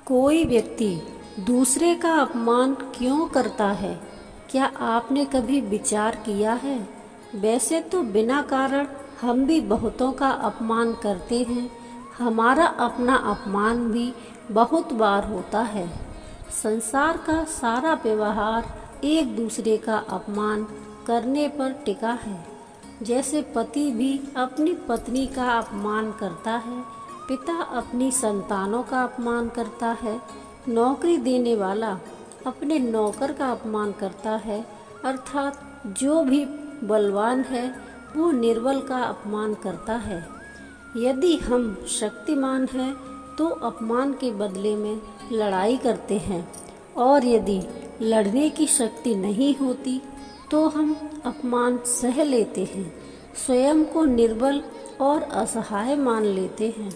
कोई व्यक्ति दूसरे का अपमान क्यों करता है? क्या आपने कभी विचार किया है? वैसे तो बिना कारण हम भी बहुतों का अपमान करते हैं। हमारा अपना अपमान भी बहुत बार होता है। संसार का सारा व्यवहार एक दूसरे का अपमान करने पर टिका है। जैसे पति भी अपनी पत्नी का अपमान करता है, पिता अपनी संतानों का अपमान करता है, नौकरी देने वाला अपने नौकर का अपमान करता है, अर्थात जो भी बलवान है वो निर्बल का अपमान करता है। यदि हम शक्तिमान हैं तो अपमान के बदले में लड़ाई करते हैं, और यदि लड़ने की शक्ति नहीं होती तो हम अपमान सह लेते हैं, स्वयं को निर्बल और असहाय मान लेते हैं।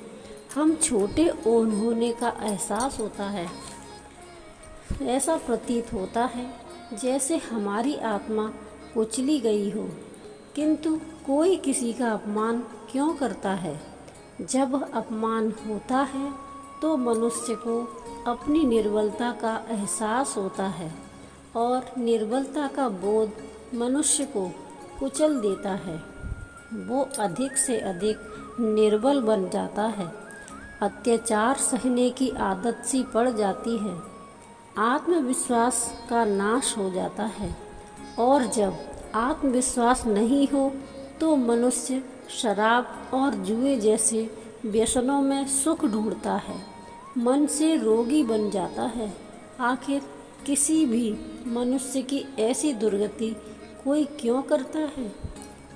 हम छोटे होने का एहसास होता है। ऐसा प्रतीत होता है जैसे हमारी आत्मा कुचली गई हो। किंतु कोई किसी का अपमान क्यों करता है? जब अपमान होता है तो मनुष्य को अपनी निर्बलता का एहसास होता है, और निर्बलता का बोध मनुष्य को कुचल देता है। वो अधिक से अधिक निर्बल बन जाता है। अत्याचार सहने की आदत सी पड़ जाती है। आत्मविश्वास का नाश हो जाता है, और जब आत्मविश्वास नहीं हो तो मनुष्य शराब और जुए जैसे व्यसनों में सुख ढूंढता है, मन से रोगी बन जाता है। आखिर किसी भी मनुष्य की ऐसी दुर्गति कोई क्यों करता है?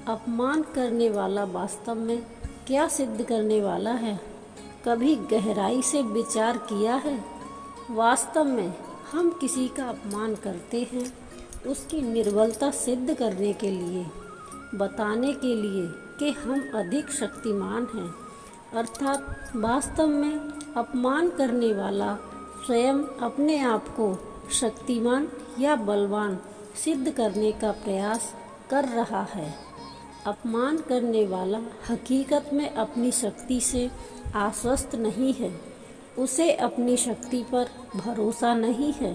अपमान करने वाला वास्तव में क्या सिद्ध करने वाला है? कभी गहराई से विचार किया है? वास्तव में हम किसी का अपमान करते हैं उसकी निर्बलता सिद्ध करने के लिए, बताने के लिए कि हम अधिक शक्तिमान हैं। अर्थात वास्तव में अपमान करने वाला स्वयं अपने आप को शक्तिमान या बलवान सिद्ध करने का प्रयास कर रहा है। अपमान करने वाला हकीकत में अपनी शक्ति से आश्वस्त नहीं है। उसे अपनी शक्ति पर भरोसा नहीं है।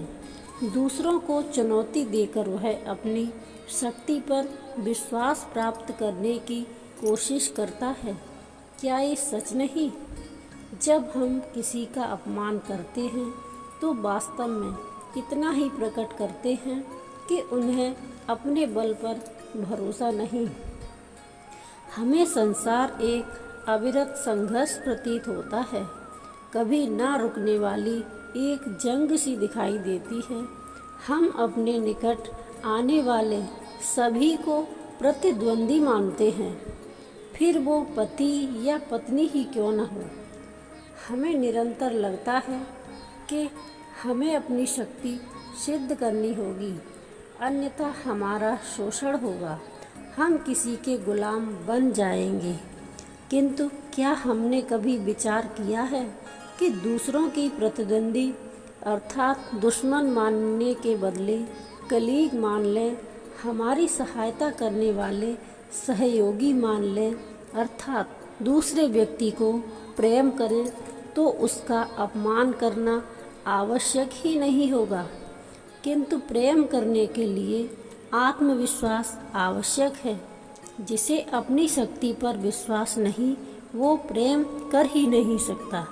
दूसरों को चुनौती देकर वह अपनी शक्ति पर विश्वास प्राप्त करने की कोशिश करता है। क्या ये सच नहीं? जब हम किसी का अपमान करते हैं तो वास्तव में इतना ही प्रकट करते हैं कि उन्हें अपने बल पर भरोसा नहीं। हमें संसार एक अविरत संघर्ष प्रतीत होता है। कभी ना रुकने वाली एक जंग सी दिखाई देती है। हम अपने निकट आने वाले सभी को प्रतिद्वंदी मानते हैं, फिर वो पति या पत्नी ही क्यों न हो। हमें निरंतर लगता है कि हमें अपनी शक्ति सिद्ध करनी होगी, अन्यथा हमारा शोषण होगा, हम किसी के गुलाम बन जाएंगे। किंतु क्या हमने कभी विचार किया है कि दूसरों की प्रतिद्वंदी अर्थात दुश्मन मानने के बदले कलीग मान लें, हमारी सहायता करने वाले सहयोगी मान लें, अर्थात दूसरे व्यक्ति को प्रेम करें तो उसका अपमान करना आवश्यक ही नहीं होगा। किंतु प्रेम करने के लिए आत्मविश्वास आवश्यक है। जिसे अपनी शक्ति पर विश्वास नहीं वो प्रेम कर ही नहीं सकता।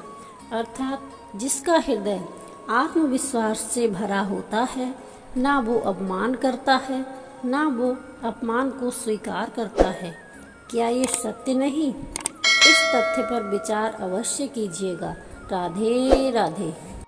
अर्थात जिसका हृदय आत्मविश्वास से भरा होता है, ना वो अपमान करता है, ना वो अपमान को स्वीकार करता है। क्या ये सत्य नहीं? इस तथ्य पर विचार अवश्य कीजिएगा। राधे राधे।